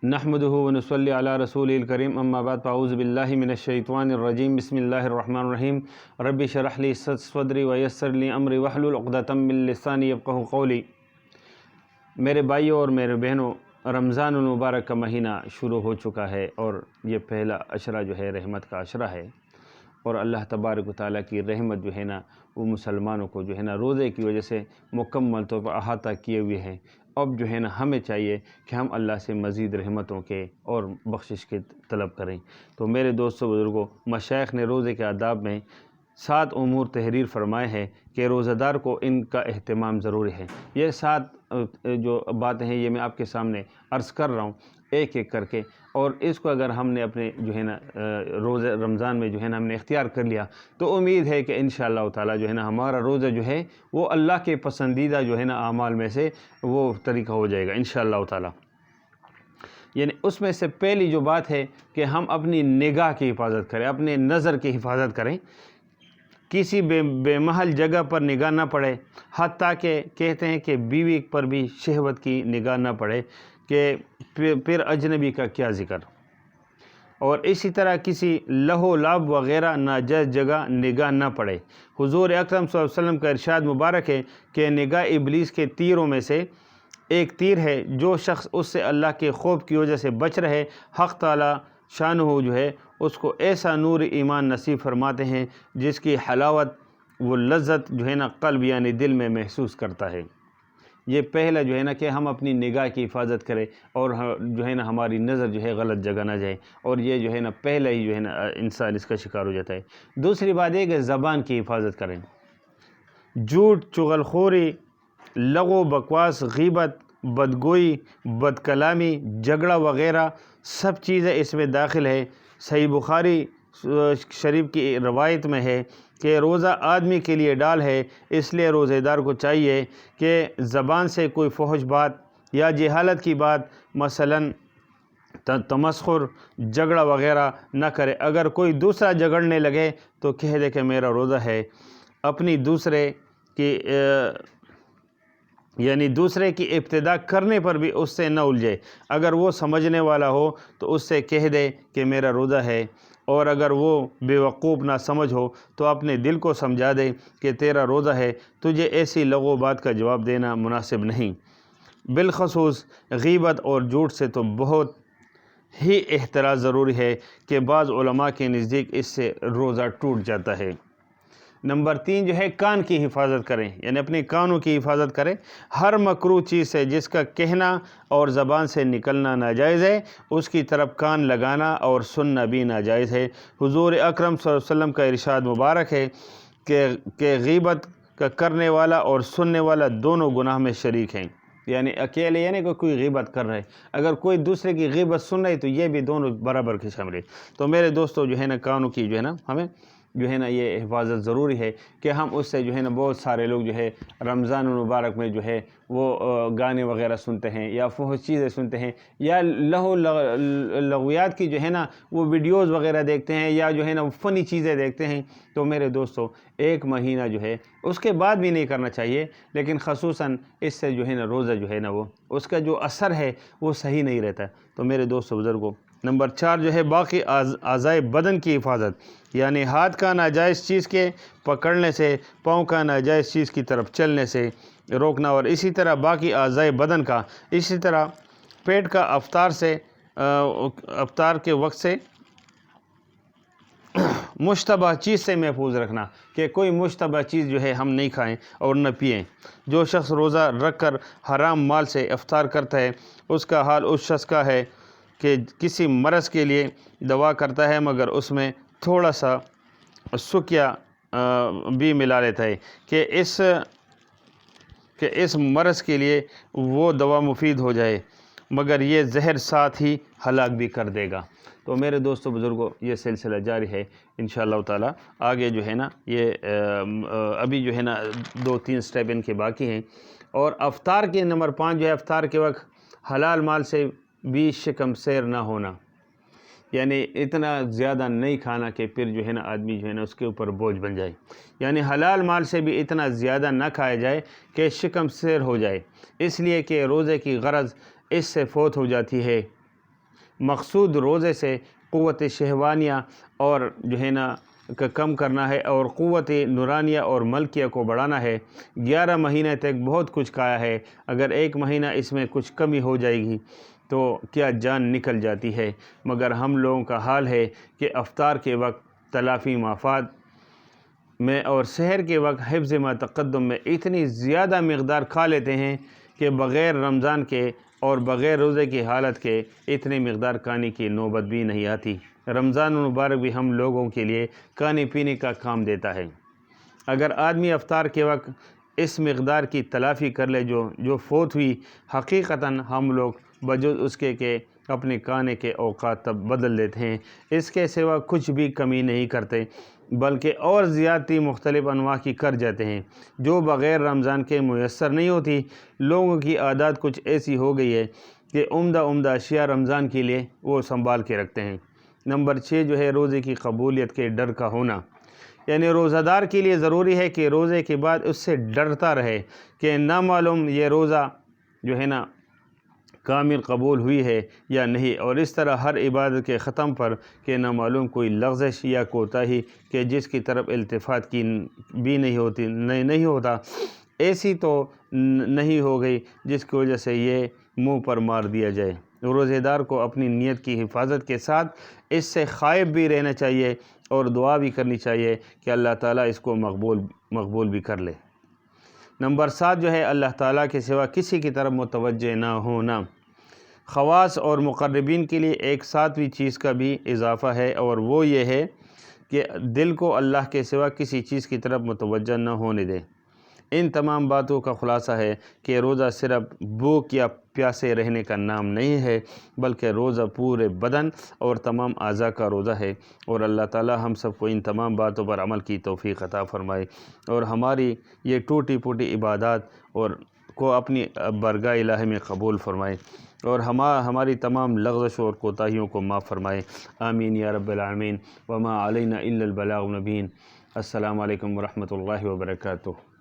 नहमदुहु व नुसल्ली अला रसूलिल करीम अम्मा बाद फ़अऊज़ु बिल्लाहि मिनश्शैतानिर रजीम बिस्मिल्लाहिर रहमानिर रहीम रब्बि शरह ली सदरी व यस्सिर ली अमरी वहलुल उक़दतम मिन लिसानी यफ़क़हू क़ौली। मेरे भाइयों और मेरे बहनों, रमज़ानुल मुबारक का महीना शुरू हो चुका है और ये पहला अशरा जो है रहमत का अशरा है और अल्लाह तबारक व तआला की रहमत जो है ना वो मुसलमानों को जो है ना रोज़े की वजह से मुकम्मल तौर पर अहाता किए हुए हैं। अब जो है ना हमें चाहिए कि हम अल्लाह से मज़ीद रहमतों के और बख्शिश के तलब करें। तो मेरे दोस्तों बुज़ुर्गों, मशाइख़ ने रोज़े के आदाब में 7 उमूर तहरीर फरमाए हैं कि रोज़ेदार को इनका अहतमाम ज़रूरी है। ये 7 जो बातें हैं ये मैं आपके सामने अर्ज़ कर रहा हूँ एक एक करके, और इसको अगर हमने अपने जो है ना रोज़े रमज़ान में जो है ना हमने इख्तियार कर लिया तो उम्मीद है कि इंशाअल्लाह ताला जो है ना हमारा रोज़ा जो है वो अल्लाह के पसंदीदा जो है ना आमाल में से वो तरीक़ा हो जाएगा इंशाअल्लाह ताला। यानी उसमें से पहली जो बात है कि हम अपनी निगाह की हिफाजत करें, अपने नज़र की हिफाजत करें, किसी बेमहल जगह पर निगाह ना पड़े। हत्ता कि कहते हैं कि बीवी पर भी शहवत की निगाह ना पड़े कि फिर अजनबी का क्या ज़िक्र। और इसी तरह किसी लहो लाभ वग़ैरह नाजायज़ जगह निगाह ना पड़े। हुज़ूर अकरम सल्लल्लाहु अलैहि वसल्लम का इरशाद मुबारक है कि निगाह इब्लीस के तीरों में से एक तीर है। जो शख्स उससे अल्लाह के खौफ की वजह से बच रहे, हक़ ताला शानहू जो है उसको ऐसा नूर ईमान नसीब फरमाते हैं जिसकी हलावत वो लज़्ज़त जो है ना क़ल्ब यानी दिल में महसूस करता है। ये पहला जो है ना कि हम अपनी निगाह की हिफाजत करें और जो है ना हमारी नज़र जो है गलत जगह ना जाए, और ये जो है ना पहला ही जो है ना इंसान इसका शिकार हो जाता है। दूसरी बात है कि ज़बान की हिफाजत करें। झूठ, चुगलखोरी, लगो बकवास, ग़ीबत, बदगोई, बदकलामी, झगड़ा वग़ैरह सब चीज़ें इसमें दाखिल है। सही बुखारी शरीफ की रवायत में है कि रोज़ा आदमी के लिए डाल है, इसलिए रोज़ेदार को चाहिए कि ज़बान से कोई फहश बात या जहालत की बात मसलन तमस्खुर, झगड़ा वग़ैरह न करे। अगर कोई दूसरा झगड़ने लगे तो कह दे कि मेरा रोज़ा है। अपनी दूसरे की यानी दूसरे की इब्तिदा करने पर भी उससे न उलझे। अगर वो समझने वाला हो तो उससे कह दे कि मेरा रोज़ा है, और अगर वो बेवकूफ़ ना समझ हो तो अपने दिल को समझा दे कि तेरा रोज़ा है, तुझे ऐसी लगो बात का जवाब देना मुनासिब नहीं। बिलखसूस ग़ीबत और झूठ से तो बहुत ही एहतराज़ ज़रूरी है कि बाज़ उलमा के नज़दीक इससे रोज़ा टूट जाता है। नंबर 3 जो है कान की हिफाजत करें, यानी अपने कानों की हिफाजत करें। हर मकरूह चीज़ से जिसका कहना और ज़बान से निकलना नाजायज़ है उसकी तरफ कान लगाना और सुनना भी नाजायज़ है। हुज़ूर अकरम सल्लल्लाहु अलैहि वसल्लम का इरशाद मुबारक है कि ग़ीबत का करने वाला और सुनने वाला दोनों गुनाह में शरीक हैं। यानी अकेले यानी कोई ग़ीबत कर रहा है, अगर कोई दूसरे की ग़ीबत सुन रहे तो ये भी दोनों बराबर के शामिल है। तो मेरे दोस्तों जो है ना कानों की जो है ना हमें जो है ना ये हिफाजत ज़रूरी है कि हम उससे जो है ना बहुत सारे लोग जो है रमज़ान मुबारक में जो है वो गाने वगैरह सुनते हैं या फहश चीज़ें सुनते हैं या लगवियात की जो है ना वो वीडियोज़ वगैरह देखते हैं या जो है ना फ़नी चीज़ें देखते हैं। तो मेरे दोस्तों एक महीना जो है उसके बाद भी नहीं करना चाहिए, लेकिन ख़ुसूसन इससे जो है ना रोज़ा जो है ना वो उसका जो असर है वो सही नहीं रहता। तो मेरे दोस्तों बुज़ुर्गों, नंबर 4 जो है बाकी आज़ाए बदन की हिफाजत, यानी हाथ का नाजायज़ चीज़ के पकड़ने से, पाँव का नाजायज़ चीज़ की तरफ चलने से रोकना, और इसी तरह बाकी आज़ाए बदन का, इसी तरह पेट का अफ्तार के वक्त से मुश्तबा चीज़ से महफूज रखना कि कोई मुश्तबा चीज़ जो है हम नहीं खाएं और न पिएं। जो शख्स रोज़ा रख कर हराम माल से इफ्तार करता है उसका हाल उस शख्स का है कि किसी मरज़ के लिए दवा करता है मगर उसमें थोड़ा सा सुकिया भी मिला लेता है कि इस मरज़ के लिए वो दवा मुफीद हो जाए, मगर ये जहर साथ ही हलाक भी कर देगा। तो मेरे दोस्तों बुज़ुर्गों ये सिलसिला जारी है इंशाअल्लाह ताला। आगे जो है ना ये अभी जो है ना 2-3 स्टेप इनके बाकी हैं। और अफ्तार के नंबर 5 जो है अफ्तार के वक्त हलाल माल से भी शिकम सैर ना होना, यानी इतना ज़्यादा नहीं खाना कि फिर जो है ना आदमी जो है ना उसके ऊपर बोझ बन जाए। यानी हलाल माल से भी इतना ज़्यादा ना खाया जाए कि शिकम सैर हो जाए, इसलिए कि रोज़े की गरज़ इससे फ़ौत हो जाती है। مقصود روزے سے قوت شہوانیہ اور جو ہے نا کم کرنا ہے اور قوت نورانیہ اور ملکیہ کو بڑھانا ہے۔ 11 مہینے تک بہت کچھ کھایا ہے، اگر ایک مہینہ اس میں کچھ کمی ہو جائے گی تو کیا جان نکل جاتی ہے، مگر ہم لوگوں کا حال ہے کہ افطار کے وقت تلافی مافات میں اور سحر کے وقت حفظ ما تقدم میں اتنی زیادہ مقدار کھا لیتے ہیں کہ بغیر رمضان کے اور بغیر روزے کی حالت کے اتنی مقدار کھانے کی نوبت بھی نہیں آتی۔ رمضان المبارک بھی ہم لوگوں کے لیے کھانے پینے کا کام دیتا ہے۔ اگر آدمی افطار کے وقت اس مقدار کی تلافی کر لے جو فوت ہوئی، حقیقتاً ہم لوگ بجز اس کے کہ اپنے کھانے کے اوقات تب بدل دیتے ہیں، اس کے سوا کچھ بھی کمی نہیں کرتے، بلکہ اور زیادتی مختلف انواع کی کر جاتے ہیں جو بغیر رمضان کے میسر نہیں ہوتی۔ لوگوں کی عادات کچھ ایسی ہو گئی ہے کہ عمدہ اشیاء رمضان کے لیے وہ سنبھال کے رکھتے ہیں۔ نمبر 6 جو ہے روزے کی قبولیت کے ڈر کا ہونا، یعنی روزہ دار کے لیے ضروری ہے کہ روزے کے بعد اس سے ڈرتا رہے کہ نہ معلوم یہ روزہ جو ہے نا کامل قبول ہوئی ہے یا نہیں، اور اس طرح ہر عبادت کے ختم پر کہ نہ معلوم کوئی لغزش یا کوتاہی کہ جس کی طرف التفات کی بھی نہیں ہوتا، ایسی تو نہیں ہو گئی جس کی وجہ سے یہ منہ پر مار دیا جائے۔ روزے دار کو اپنی نیت کی حفاظت کے ساتھ اس سے خائف بھی رہنا چاہیے اور دعا بھی کرنی چاہیے کہ اللہ تعالیٰ اس کو مقبول بھی کر لے۔ نمبر 7 جو ہے اللہ تعالیٰ کے سوا کسی کی طرف متوجہ نہ ہونا۔ خواص اور مقربین کے لیے ایک 7ویں چیز کا بھی اضافہ ہے، اور وہ یہ ہے کہ دل کو اللہ کے سوا کسی چیز کی طرف متوجہ نہ ہونے دے۔ ان تمام باتوں کا خلاصہ ہے کہ روزہ صرف بھوک یا پیاسے رہنے کا نام نہیں ہے، بلکہ روزہ پورے بدن اور تمام اعضاء کا روزہ ہے، اور اللہ تعالی ہم سب کو ان تمام باتوں پر عمل کی توفیق عطا فرمائے اور ہماری یہ ٹوٹی پھوٹی عبادات اور کو اپنی بارگاہ الہی میں قبول فرمائے اور ہماری تمام لغزشوں اور کوتاہیوں کو معاف فرمائے۔ آمین یا رب العالمین۔ وما علینا الا البلاغ المبین۔ السلام علیکم ورحمۃ اللہ وبرکاتہ۔